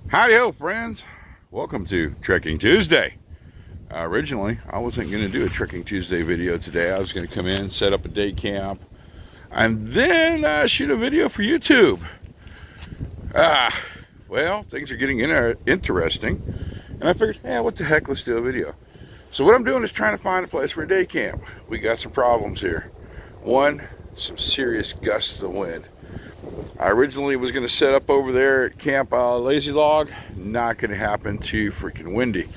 Howdy ho, friends. Welcome to Trekking Tuesday. Originally, I wasn't going to do a Trekking Tuesday video today. I was going to come in, set up a day camp, and then shoot a video for YouTube. Well, things are getting interesting, and I figured, what the heck, let's do a video. So what I'm doing is trying to find a place for a day camp. We got some problems here. One, some serious gusts of wind. I originally was going to set up over there at Camp Lazy Log. Not going to happen, too freaking windy.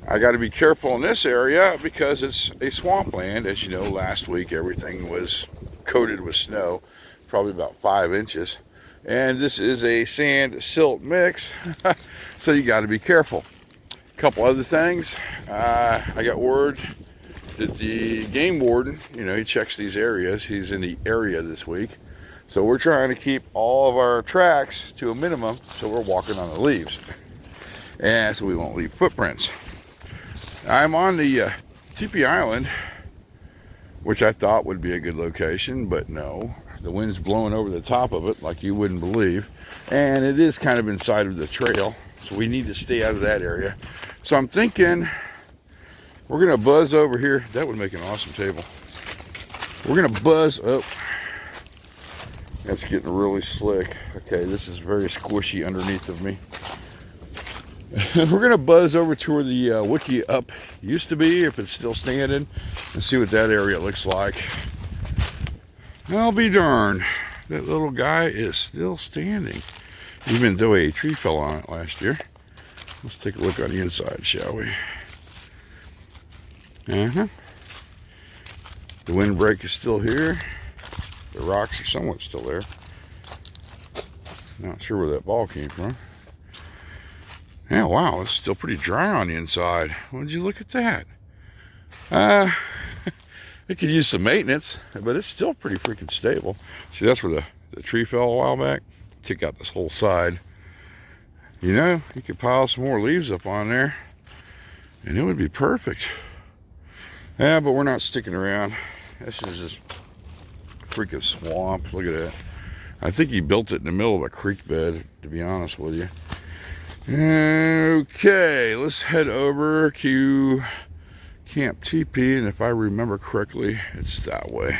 I got to be careful in this area because it's a swampland. As you know, last week everything was coated with snow, probably about 5 inches. And this is a sand silt mix, so you got to be careful. A couple other things. I got word that the game warden, he checks these areas. He's in the area this week. So we're trying to keep all of our tracks to a minimum, so we're walking on the leaves. And so we won't leave footprints. I'm on the Teepee Island, which I thought would be a good location, but no. The wind's blowing over the top of it like you wouldn't believe. And it is kind of inside of the trail, so we need to stay out of that area. So I'm thinking we're going to buzz over here. That would make an awesome table. We're going to buzz up. That's getting really slick. Okay, this is very squishy underneath of me. We're going to buzz over to where the Wiki Up used to be, if it's still standing, and see what that area looks like. I'll be darned. That little guy is still standing, even though a tree fell on it last year. Let's take a look on the inside, shall we? The windbreak is still here. The rocks are somewhat still there. Not sure where that ball came from. Yeah, wow, it's still pretty dry on the inside. Would you look at that? It could use some maintenance, but it's still pretty freaking stable. See, that's where the tree fell a while back. Took out this whole side. You could pile some more leaves up on there, and it would be perfect. Yeah, but we're not sticking around. This is just freaking swamp. Look at that. I think he built it in the middle of a creek bed, to be honest with you. Okay, let's head over to Camp Teepee, and if I remember correctly, it's that way.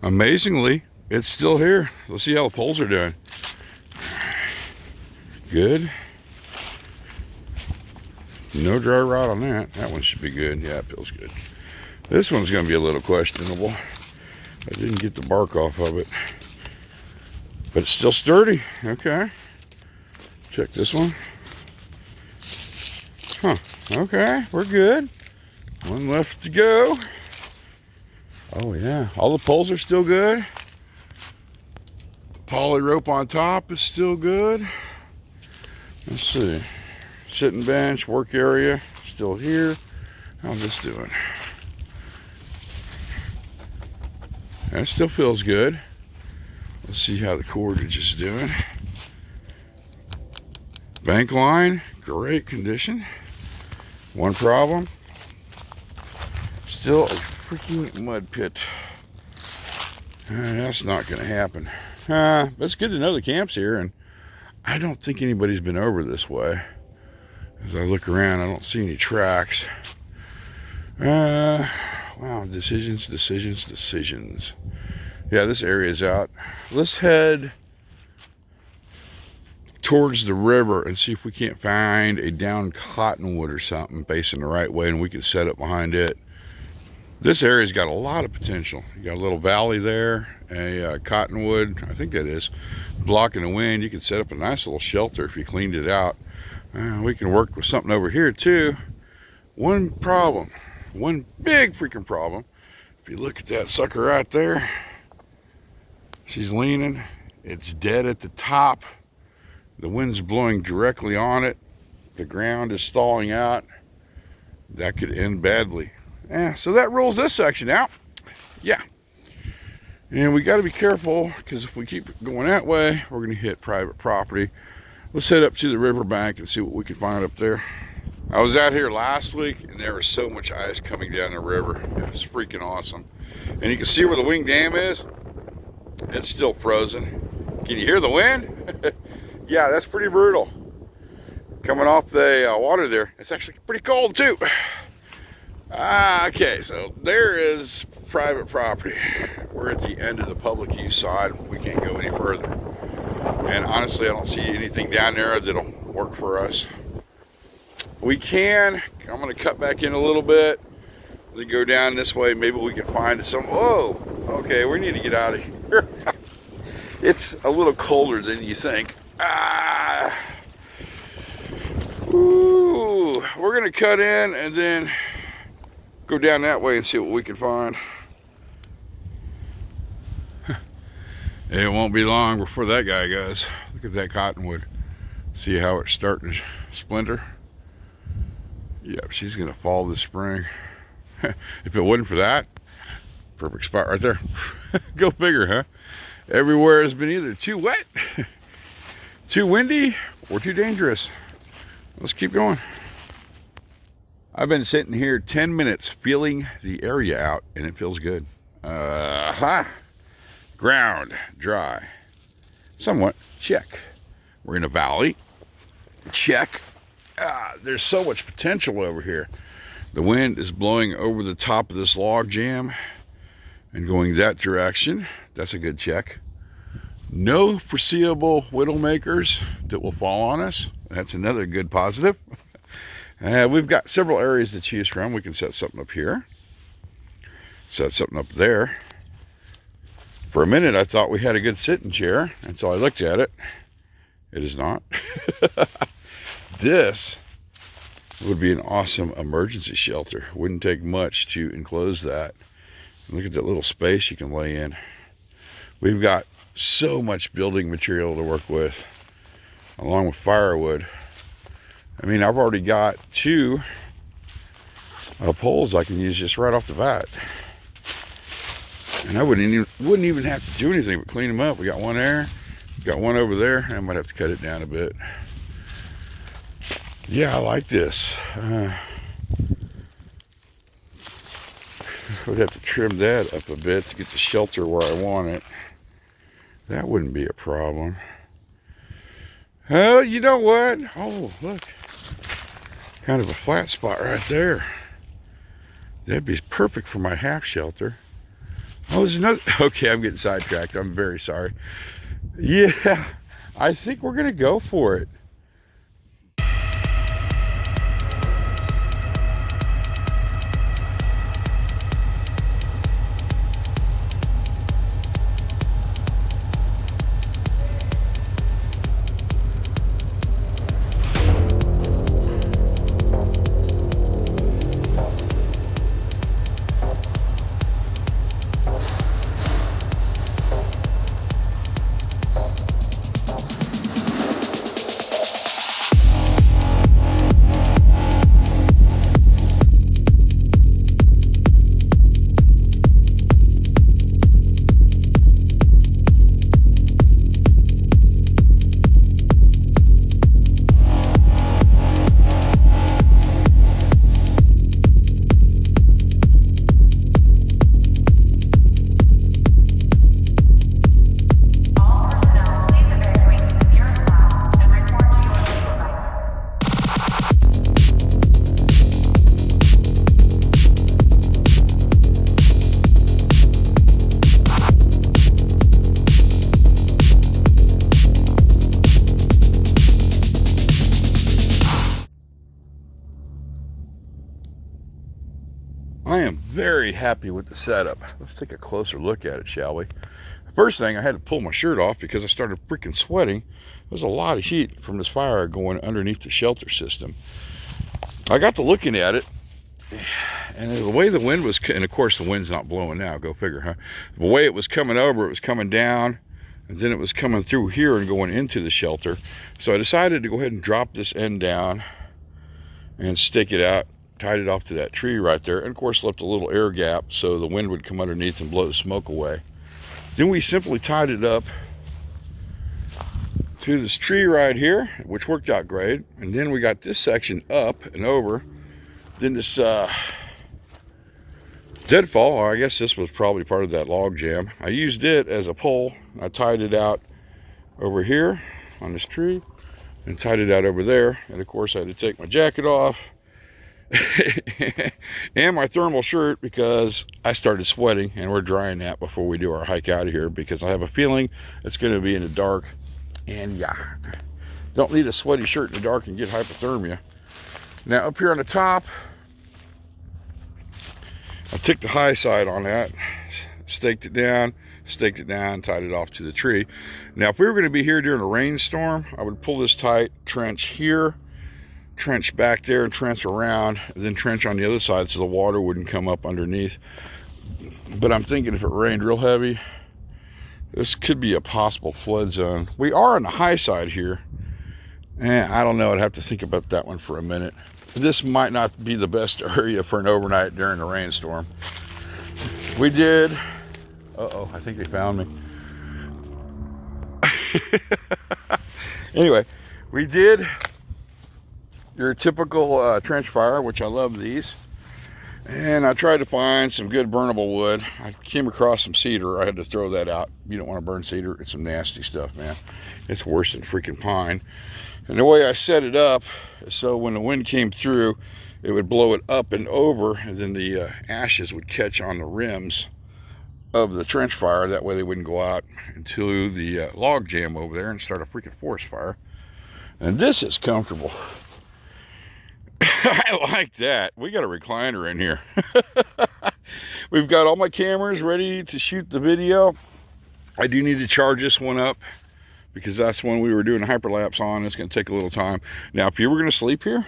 Amazingly, it's still here. Let's see how the poles are doing. Good. No dry rot on that. That one should be good. Yeah, it feels good. This one's going to be a little questionable. I didn't get the bark off of it. But it's still sturdy. Okay. Check this one. Okay, we're good. One left to go. Oh, yeah. All the poles are still good. The poly rope on top is still good. Let's see. Sitting bench, work area, still here. How's this doing? That still feels good. Let's see how the cordage is doing. Bank line, great condition. One problem, still a freaking mud pit. That's not going to happen. It's good to know the camp's here, and I don't think anybody's been over this way. As I look around, I don't see any tracks. Wow, decisions. Yeah, this area is out. Let's head towards the river and see if we can't find a down cottonwood or something facing the right way, and we can set up behind it. This area's got a lot of potential. You got a little valley there, a cottonwood, I think that is, blocking the wind. You can set up a nice little shelter if you cleaned it out. We can work with something over here too. One problem, one big freaking problem. If you look at that sucker right there, she's leaning. It's dead at the top. The wind's blowing directly on it. The ground is stalling out. That could end badly. So that rules this section out. Yeah. And we got to be careful, because if we keep going that way, we're going to hit private property. Let's head up to the riverbank and see what we can find up there. I was out here last week, and there was so much ice coming down the river. It was freaking awesome. And you can see where the wing dam is. It's still frozen. Can you hear the wind? Yeah, that's pretty brutal. Coming off the water there. It's actually pretty cold too. Okay, so there is private property. We're at the end of the public use side. We can't go any further. And honestly, I don't see anything down there that'll work for us. I'm going to cut back in a little bit. As we go down this way, maybe we can find some. Whoa, okay, we need to get out of here. It's a little colder than you think. Ooh, we're going to cut in and then go down that way and see what we can find. It won't be long before that guy goes. Look at that cottonwood. See how it's starting to splinter? Yep, she's gonna fall this spring. If it wasn't for that, perfect spot right there. Go figure, huh? Everywhere has been either too wet, too windy, or too dangerous. Let's keep going. I've been sitting here 10 minutes feeling the area out, and it feels good. Ground dry. Somewhat. Check. We're in a valley. Check. There's so much potential over here. The wind is blowing over the top of this log jam and going that direction. That's a good check. No foreseeable widowmakers that will fall on us. That's another good positive. We've got several areas to choose from. We can set something up here. Set something up there. For a minute, I thought we had a good sitting chair until I looked at it. It is not. This would be an awesome emergency shelter. Wouldn't take much to enclose that. Look at that little space you can lay in. We've got so much building material to work with, along with firewood. I mean, I've already got 2 poles I can use just right off the bat. And I wouldn't even have to do anything but clean them up. We got one there, got one over there. I might have to cut it down a bit. Yeah, I like this. Would have to trim that up a bit to get the shelter where I want it. That wouldn't be a problem. You know what? Oh, look. Kind of a flat spot right there. That'd be perfect for my half shelter. Oh, there's another. Okay, I'm getting sidetracked. I'm very sorry. Yeah, I think we're going to go for it. I am very happy with the setup. Let's take a closer look at it, shall we? First thing, I had to pull my shirt off because I started freaking sweating. There's a lot of heat from this fire going underneath the shelter system. I got to looking at it, and the way the wind was, and of course the wind's not blowing now, go figure, huh? The way it was coming over, it was coming down, and then it was coming through here and going into the shelter. So I decided to go ahead and drop this end down and stick it out, tied it off to that tree right there, and of course left a little air gap so the wind would come underneath and blow the smoke away. Then we simply tied it up to this tree right here, which worked out great. And then we got this section up and over. Then this deadfall, or I guess this was probably part of that log jam. I used it as a pole. I tied it out over here on this tree and tied it out over there. And of course I had to take my jacket off and my thermal shirt because I started sweating, and we're drying that before we do our hike out of here because I have a feeling it's going to be in the dark. And yeah, don't need a sweaty shirt in the dark and get hypothermia. Now up here on the top, I took the high side on that, staked it down, tied it off to the tree. Now if we were going to be here during a rainstorm, I would pull this tight, trench here, trench back there, and trench around, and then trench on the other side so the water wouldn't come up underneath. But I'm thinking if it rained real heavy, this could be a possible flood zone. We are on the high side here, and I don't know, I'd have to think about that one for a minute. This might not be the best area for an overnight during a rainstorm. We did, uh-oh, I think they found me. Anyway, we did your typical trench fire, which I love these. And I tried to find some good burnable wood. I came across some cedar. I had to throw that out. You don't want to burn cedar. It's some nasty stuff, man. It's worse than freaking pine. And the way I set it up is so when the wind came through, it would blow it up and over, and then the ashes would catch on the rims of the trench fire. That way they wouldn't go out into the log jam over there and start a freaking forest fire. And this is comfortable. I like that. We got a recliner in here. We've got all my cameras ready to shoot the video. I do need to charge this one up because that's one we were doing a hyperlapse on. It's going to take a little time. Now, if you were going to sleep here,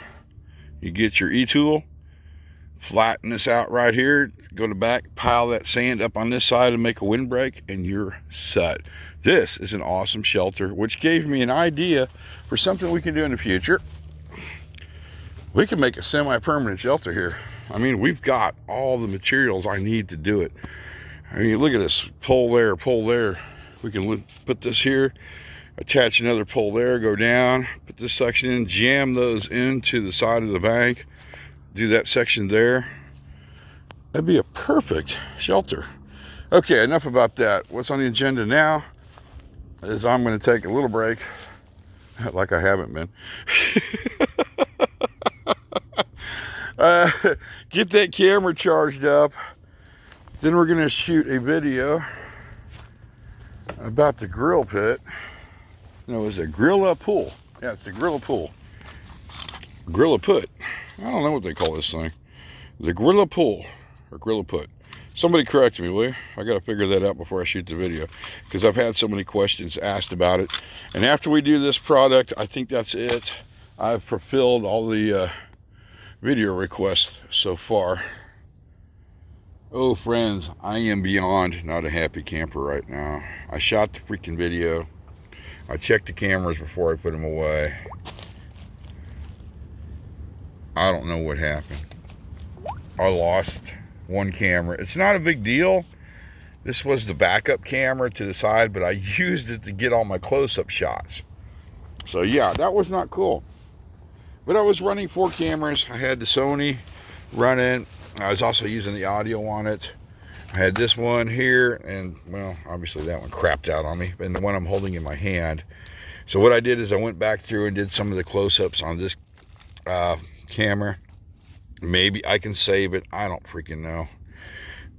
you get your e-tool, flatten this out right here, go to the back, pile that sand up on this side and make a windbreak, and you're set. This is an awesome shelter, which gave me an idea for something we can do in the future. We can make a semi-permanent shelter here. I mean, we've got all the materials I need to do it. I mean, look at this, pole there, pole there. We can put this here, attach another pole there, go down, put this section in, jam those into the side of the bank, do that section there. That'd be a perfect shelter. Okay, enough about that. What's on the agenda now is I'm going to take a little break, like I haven't been. Get that camera charged up. Then we're going to shoot a video about the grill pit. No, it's a Grilla pool. Yeah, it's the Grilla pool. Grilla put. I don't know what they call this thing. The Grilla pool or Grilla put. Somebody correct me, will you? I got to figure that out before I shoot the video because I've had so many questions asked about it. And after we do this product, I think that's it. I've fulfilled all the video requests so far. Oh friends, I am beyond not a happy camper right now. I shot the freaking video. I checked the cameras before I put them away. I don't know what happened. I lost one camera. It's not a big deal. This was the backup camera to the side, but I used it to get all my close-up shots. So yeah, that was not cool. But I was running 4 cameras. I had the Sony running. I was also using the audio on it. I had this one here, and well, obviously that one crapped out on me, and the one I'm holding in my hand. So what I did is I went back through and did some of the close-ups on this camera. Maybe I can save it. I don't freaking know.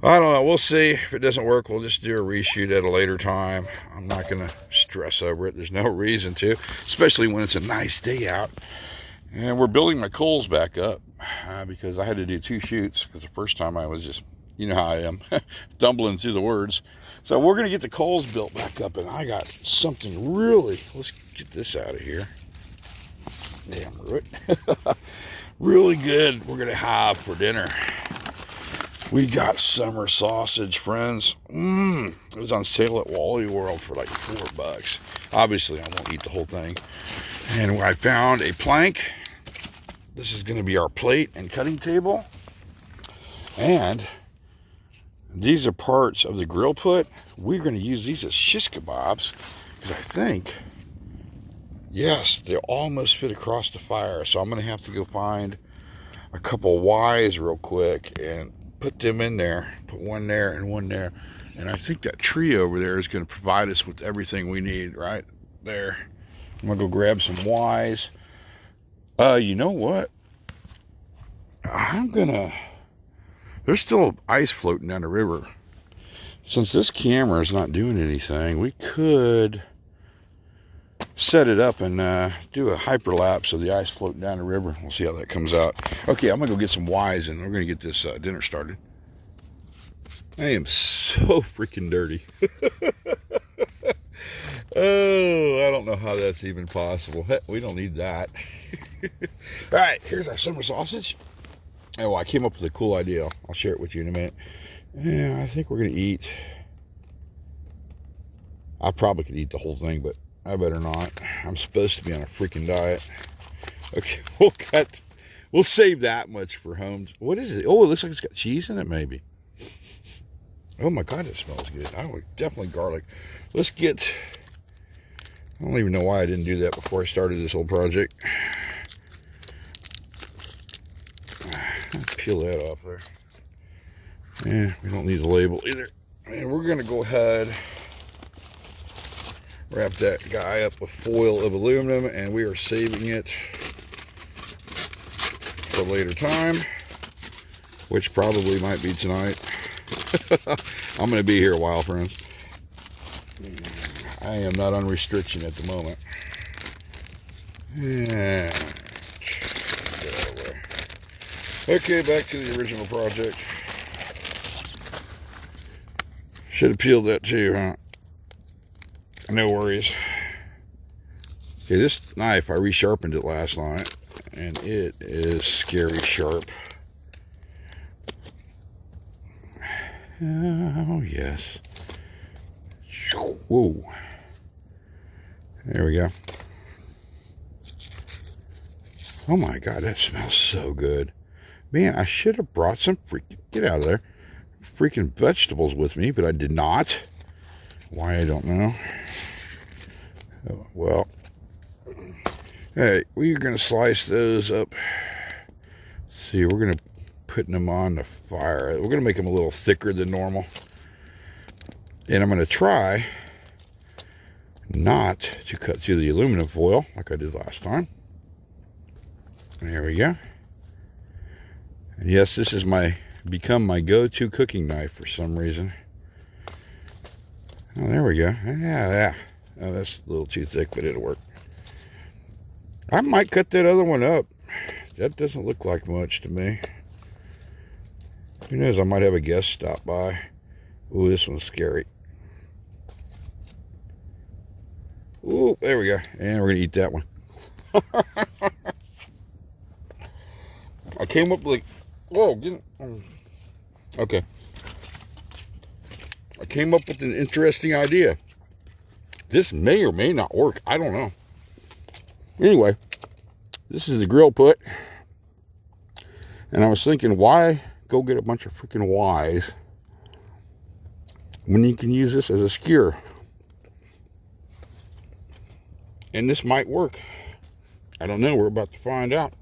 I don't know. We'll see. If it doesn't work, we'll just do a reshoot at a later time. I'm not going to stress over it. There's no reason to, especially when it's a nice day out. And we're building my coals back up because I had to do 2 shoots because the first time I was just, you know how I am, stumbling through the words. So we're going to get the coals built back up, and I got something really, let's get this out of here. Damn root. Really good we're going to have for dinner. We got summer sausage, friends. It was on sale at Wally World for like $4. Obviously, I won't eat the whole thing. And I found a plank. This is going to be our plate and cutting table. And these are parts of the grill put. We're going to use these as shish kebabs because I think, yes, they almost fit across the fire. So I'm going to have to go find a couple Ys real quick and put them in there. Put one there and one there. And I think that tree over there is going to provide us with everything we need, right? there. I'm gonna go grab some Y's. You know what? There's still ice floating down the river. Since this camera is not doing anything, we could set it up and do a hyperlapse of the ice floating down the river. We'll see how that comes out. Okay, I'm gonna go get some Y's and we're gonna get this dinner started. I am so freaking dirty. Oh, I don't know how that's even possible. Heck, we don't need that. All right, here's our summer sausage. Oh, I came up with a cool idea. I'll share it with you in a minute. Yeah, I think we're gonna eat. I probably could eat the whole thing, but I better not. I'm supposed to be on a freaking diet. Okay, we'll save that much for home. What is it? Oh, it looks like it's got cheese in it, maybe. Oh my God, it smells good. Oh, definitely garlic. Let's get, I don't even know why I didn't do that before I started this whole project. Peel that off there. Yeah, we don't need the label either. And we're gonna go ahead, wrap that guy up with foil of aluminum, and we are saving it for a later time, which probably might be tonight. I'm going to be here a while, friends. I am not on restriction at the moment. Yeah. Okay, back to the original project. Should have peeled that too, huh? No worries. Okay, this knife, I resharpened it last night, and it is scary sharp. Oh, yes. Whoa. There we go. Oh my God, that smells so good. Man, I should have brought some get out of there, freaking vegetables with me, but I did not. Why, I don't know. Oh, well, hey, we're going to slice those up. Let's see, we're going to put them on the fire. We're going to make them a little thicker than normal. And I'm going to try not to cut through the aluminum foil like I did last time. There we go. And yes, this is become my go-to cooking knife for some reason. Oh, there we go. Yeah. Oh, that's a little too thick, but it'll work. I might cut that other one up. That doesn't look like much to me. Who knows? I might have a guest stop by. Ooh, this one's scary. Ooh, there we go. And we're going to eat that one. I came up with, whoa, okay. I came up with an interesting idea. This may or may not work. I don't know. Anyway, this is the grill put. And I was thinking, why go get a bunch of freaking Y's when you can use this as a skewer? And this might work. I don't know. We're about to find out.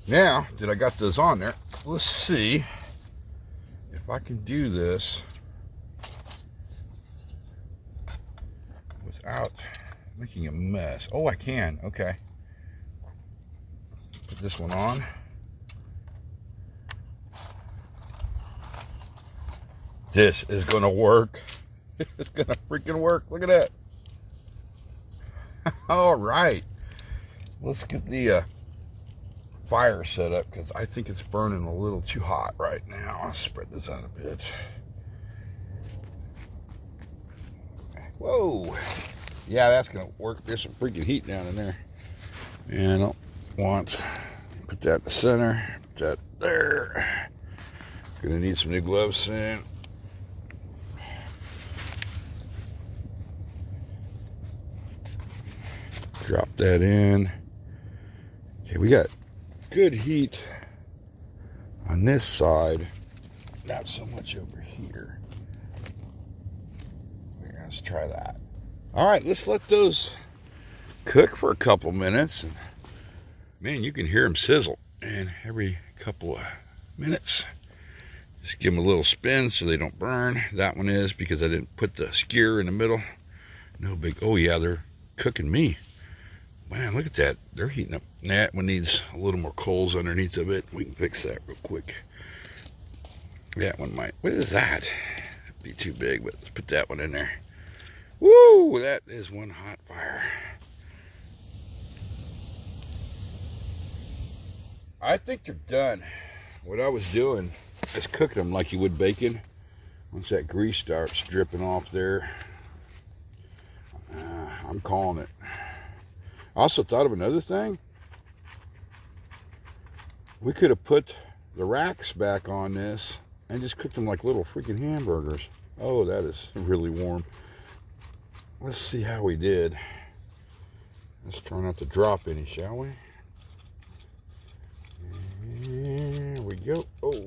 Now that I got those on there, let's see if I can do this without making a mess. Oh, I can. Okay. Put this one on. This is going to work. It's going to freaking work. Look at that. All right. Let's get the fire set up because I think it's burning a little too hot right now. I'll spread this out a bit. Whoa. Yeah, that's going to work. There's some freaking heat down in there. And I don't want to put that in the center. Put that there. Going to need some new gloves soon. Drop that in. Okay, we got good heat on this side, not so much over here. Let's try that. All right, let's let those cook for a couple minutes. And man, you can hear them sizzle. And every couple of minutes, just give them a little spin so they don't burn. That one is because I didn't put the skewer in the middle. No big, oh yeah, they're cooking me. Man, look at that. They're heating up. That one needs a little more coals underneath of it. We can fix that real quick. That one might, what is that? Be too big, but let's put that one in there. Woo, that is one hot fire. I think they're done. What I was doing is cooking them like you would bacon. Once that grease starts dripping off there, I'm calling it. I also thought of another thing. We could have put the racks back on this and just cooked them like little freaking hamburgers. Oh, that is really warm. Let's see how we did. Let's try not to drop any, shall we? There we go. Oh,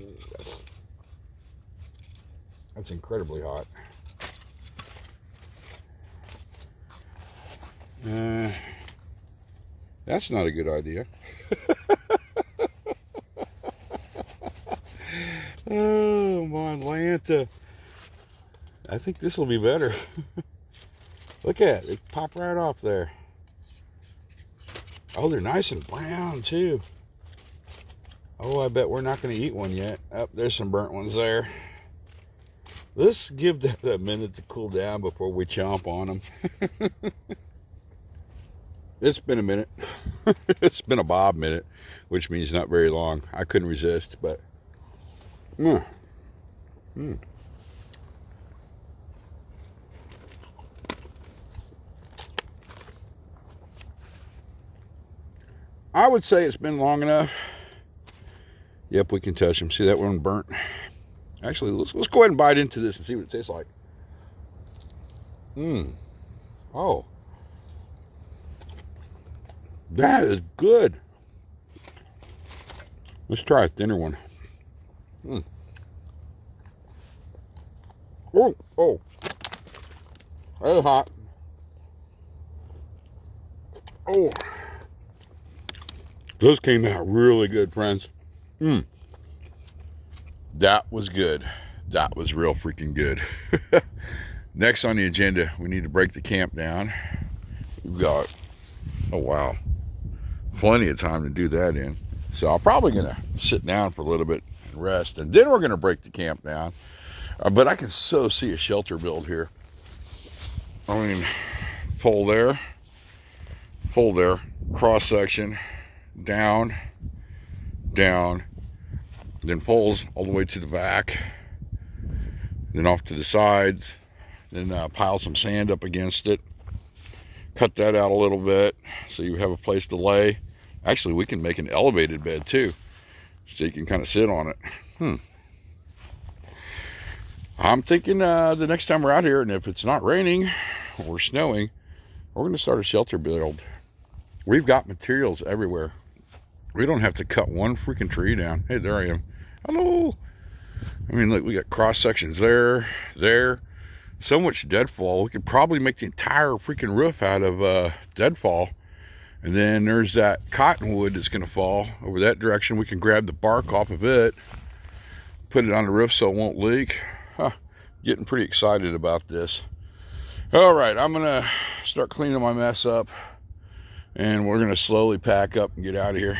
that's incredibly hot. That's not a good idea. Oh, my Atlanta. I think this will be better. Look at it. They pop right off there. Oh, they're nice and brown, too. Oh, I bet we're not going to eat one yet. Oh, there's some burnt ones there. Let's give that a minute to cool down before we chomp on them. It's been a minute. It's been a Bob minute, which means not very long. I couldn't resist, but... I would say it's been long enough. Yep, we can touch them. See that one burnt? Actually, let's go ahead and bite into this and see what it tastes like. Oh. That is good. Let's try a thinner one. Oh. That is hot. Oh. Those came out really good, friends. That was good. That was real freaking good. Next on the agenda, we need to break the camp down. We've got, oh wow, plenty of time to do that in. So I'm probably going to sit down for a little bit and rest, and then we're going to break the camp down. But I can so see a shelter build here. I mean, pull there, cross section, down, then pulls all the way to the back, then off to the sides, then pile some sand up against it, cut that out a little bit so you have a place to lay. Actually, we can make an elevated bed too, so you can kind of sit on it. I'm thinking the next time we're out here, and if it's not raining or snowing, we're going to start a shelter build. We've got materials everywhere. We don't have to cut one freaking tree down. Hey, there I am. Hello. I mean, look, we got cross sections there. So much deadfall. We could probably make the entire freaking roof out of deadfall. And then there's that cottonwood that's going to fall over that direction. We can grab the bark off of it, put it on the roof so it won't leak. Getting pretty excited about this. All right, I'm going to start cleaning my mess up, and we're going to slowly pack up and get out of here.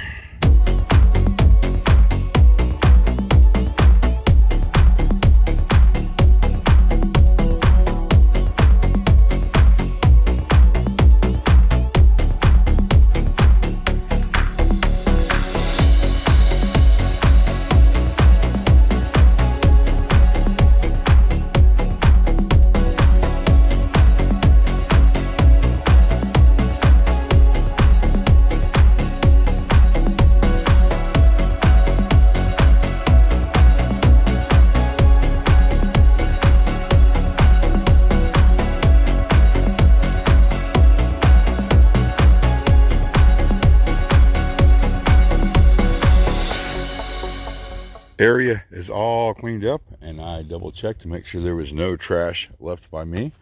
Area is all cleaned up, and I double checked to make sure there was no trash left by me.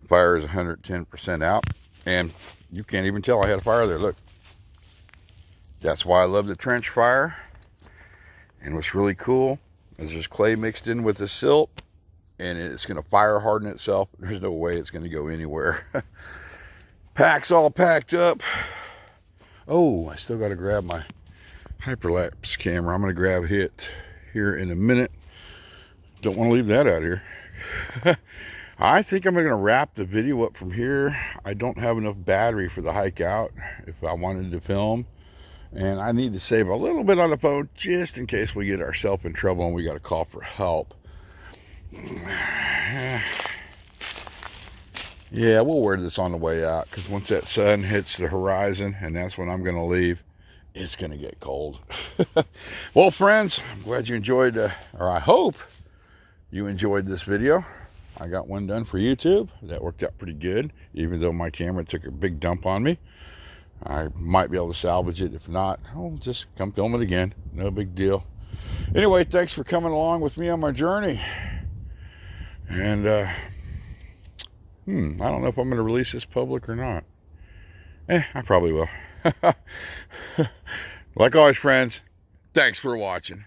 Fire is 110% out, and you can't even tell I had a fire there. Look, that's why I love the trench fire. And what's really cool is there's clay mixed in with the silt, and it's going to fire harden itself. There's no way it's going to go anywhere. Pack's all packed up. Oh, I still got to grab my hyperlapse camera. I'm going to grab it here in a minute. Don't want to leave that out here. I think I'm going to wrap the video up from here. I don't have enough battery for the hike out if I wanted to film. And I need to save a little bit on the phone just in case we get ourselves in trouble and we got to call for help. Yeah, we'll wear this on the way out, because once that sun hits the horizon, and that's when I'm going to leave, it's going to get cold. Well, friends, I'm glad you enjoyed, or I hope you enjoyed this video. I got one done for YouTube. That worked out pretty good, even though my camera took a big dump on me. I might be able to salvage it. If not, I'll just come film it again. No big deal. Anyway, thanks for coming along with me on my journey. And, I don't know if I'm going to release this public or not. I probably will. Like always, friends, thanks for watching.